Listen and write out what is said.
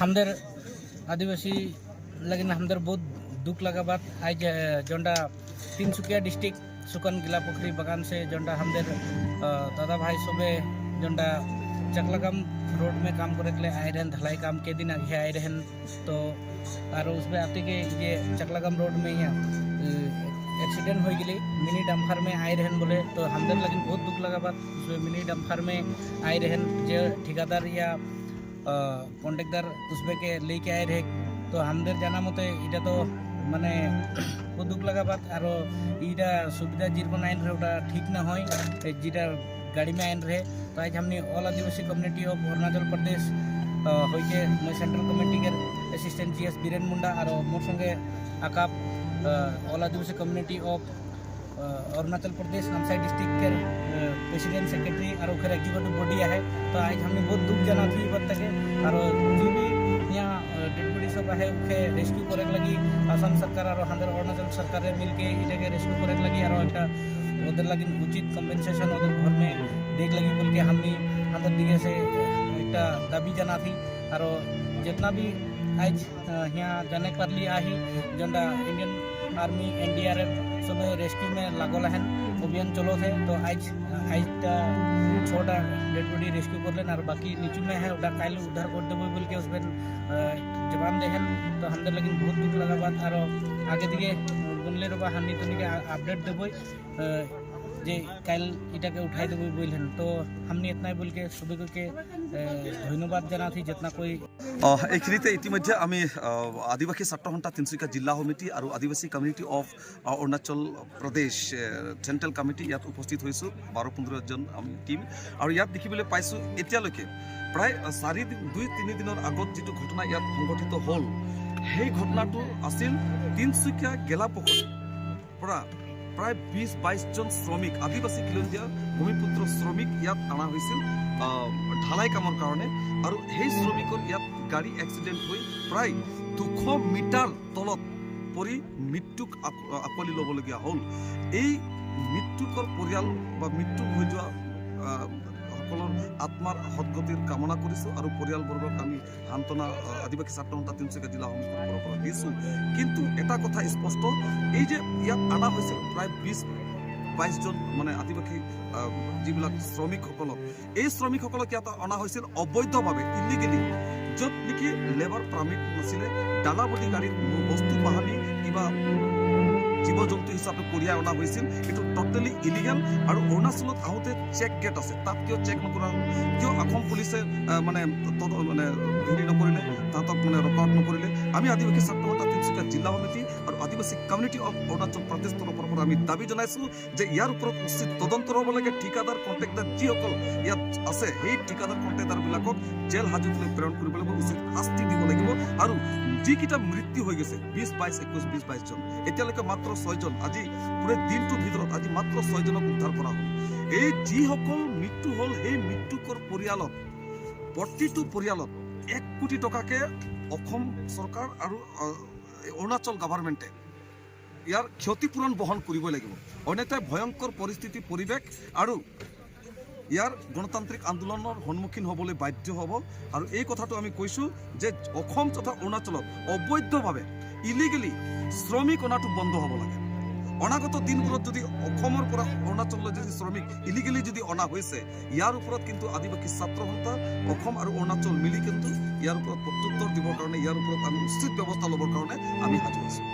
हमदर आदिवासी लगिन हमदर बहुत दुख लगा बात आज जोंडा तिनसुकिया डिस्ट्रिक्ट सुकन गिला पुखरी बगान से जोंडा हमदर दादा भाई सुबह जोंडा चकलागाम रोड में काम करे के लिए आए रहन ढलाई काम के दिन आगे आए रहन तो और उसमें आते के ये चकलागाम रोड में यहाँ एक्सीडेंट हो गई मिनी डम्फर में आए रहन बोले तो हमदर लगिन बहुत दुख लगा बात उसमें मिनी डम्फर में आए रहन जो ठेकेदार या कॉन्ट्रेक्टर उसमें के लेके आए रहे तो हमदर जाना मत इटा तो माने बहुत दुख लगा बात और इटा सुविधा जीरकम आइन रहे ठीक ना हो जीटा गाड़ी में आइन रहे तो आज हमने all Adivasi community of Arunachal Pradesh होके मैं सेंट्रल कमिटी के असिस्टेंट जीएस बीरेन मुंडा और मोर संगे आकाप all Adivasi community of Arunachal Pradesh Namsai district के प्रेसिडेंट सेक्रेटरी और फिर एग्जीक्यूटिव बॉडी है तो आज हमने बहुत दुख जाना थी बात तक और जो भी यहाँ डेड बॉडी सब है उसे रेस्क्यू करे लगी आसाम सरकार और हमारे अरुणाचल सरकार मिल के इटाके रेस्क्यू करे लगी और एक उधर लगी उचित कम्पेनसेशन उधर घर में देख लगी बोल के हमने अंदर दिखे से एक दाबी जाना थी और जितना भी आज यहाँ जाने पर लिया ही जोंडा इंडियन आर्मी एनडीआरएफ सब रेस्क्यू में लागल हैं अभियान चलो थे तो आज 6टा डेड बॉडी रेस्क्यू कर लेन और बाकी नीचू में है उधर काल उद्धार कर देव बोल के उसमें जवान देहन तो हमदर लगी बहुत दुख लगा बात और आगे दिखे बनले रहा हानि तो अपडेट देव जे काल इटाके उठाई देव बोलें तो हमने इतना बोल के सभी को के धन्यवाद जाना थी जितना कोई এইখিনিতে ইতিমধ্যে আমি আদিবাসী ছাত্ৰ সন্থা তিনিচুকীয়া জিলা সমিতি আৰু আদিবাসী community of Arunachal Pradesh central committee ইয়াত উপস্থিত হৈছোঁ 12-15জন আমি টিম আৰু ইয়াত দেখিবলৈ পাইছোঁ এতিয়ালৈকে প্ৰায় 2-3 দিনৰ আগত যিটো ঘটনা ইয়াত সংঘটিত হ'ল সেই ঘটনাটো আছিল তিনিচুকীয়া গেলাপুখুৰীৰ পৰা প্ৰায় 20-22জন শ্ৰমিক আদিবাসী খিলঞ্জীয়া ভূমিপুত্ৰ শ্ৰমিক ইয়াত অনা হৈছিল ঢালাই কামৰ কাৰণে আৰু সেই শ্ৰমিকৰ ইয়াত গাড়ী এক্সিডেণ্ট হৈ প্ৰায় 200 মিটাৰ তলত পৰি মৃত্যুক আকোৱালি ল'বলগীয়া হ'ল এই মৃত্যুকৰ পৰিয়াল বা মৃত্যু হৈ যোৱা সকলৰ আত্মাৰ সদ্গতিৰ কামনা কৰিছোঁ আৰু পৰিয়ালবৰ্গক আমি সান্তনা আদিবাসী ছাত্ৰ সন্থা তিনিচুকীয়া জিলা সমিতিৰ পৰা দিছোঁ কিন্তু এটা কথা স্পষ্ট এই যে ইয়াত অনা হৈছিল প্ৰায় 20-22জন মানে আদিবাসী যিবিলাক শ্ৰমিকসকলক এই শ্ৰমিকসকলক ইয়াত অনা হৈছিল অবৈধভাৱে ইলিগেলি য'ত নেকি লেবাৰ পাৰ্মিট নাছিলে দালাবদী গাড়ীত বস্তু বাহানি কিবা জীৱ জন্তু হিচাপে কঢ়িয়াই অনা হৈছিল এইটো টোটেলি ইলিগেল আৰু অৰুণাচলত আহোঁতে চেক গেট আছে তাত কিয় চেক নকৰা কিয় অসম পুলিচে মানে হেৰি নকৰিলে তাহাঁতক মানে ৰকআউট নকৰিলে আমি আদিবাসী ছাত্ৰ সন্থা তিনিচুকীয়া জিলা সমিতি আৰু আদিবাসী কমিউনিটি অফ অৰুণাচল প্ৰদেশ তৰফৰ পৰা আমি দাবী জনাইছোঁ যে ইয়াৰ ওপৰত উচিত তদন্ত হ'ব লাগে ঠিকাদাৰ কণ্ট্ৰেক্টাৰ যিসকল ইয়াত আছে সেই ঠিকাদাৰ কণ্ট্ৰেক্টাৰবিলাকক জেল হাজতলৈ প্ৰেৰণ কৰিব লাগিব উচিত শাস্তি দিব লাগিব আৰু যিকেইটা মৃত্যু হৈ গৈছে 20-22জন এতিয়ালৈকে মাত্ৰ 6জন আজি পুৰে দিনটোৰ ভিতৰত আজি মাত্ৰ 6জনক উদ্ধাৰ কৰা হ'ল এই যিসকল মৃত্যু হ'ল সেই মৃত্যুকৰ পৰিয়ালত প্ৰতিটো পৰিয়ালত 1 কোটি টকাকে অসম চৰকাৰ আৰু অৰুণাচল গভৰ্ণমেণ্টে ইয়াৰ ক্ষতিপূৰণ বহন কৰিব লাগিব অন্যথায় ভয়ংকৰ পৰিস্থিতি পৰিৱেশ আৰু ইয়াৰ গণতান্ত্ৰিক আন্দোলনৰ সন্মুখীন হ'বলৈ বাধ্য হ'ব আৰু এই কথাটো আমি কৈছোঁ যে অসম তথা অৰুণাচলত অবৈধভাৱে ইলিগেলি শ্ৰমিক অনাটো বন্ধ হ'ব লাগে অনাগত দিনবোৰত যদি অসমৰ পৰা অৰুণাচললৈ যদি শ্ৰমিক ইলিগেলি যদি অনা হৈছে ইয়াৰ ওপৰত কিন্তু আদিবাসী ছাত্ৰ সন্থা অসম আৰু অৰুণাচল মিলি কিন্তু ইয়াৰ ওপৰত প্ৰত্যুত্তৰ দিবৰ কাৰণে ইয়াৰ ওপৰত আমি উচিত ব্যৱস্থা ল'বৰ কাৰণে আমি সাজু আছোঁ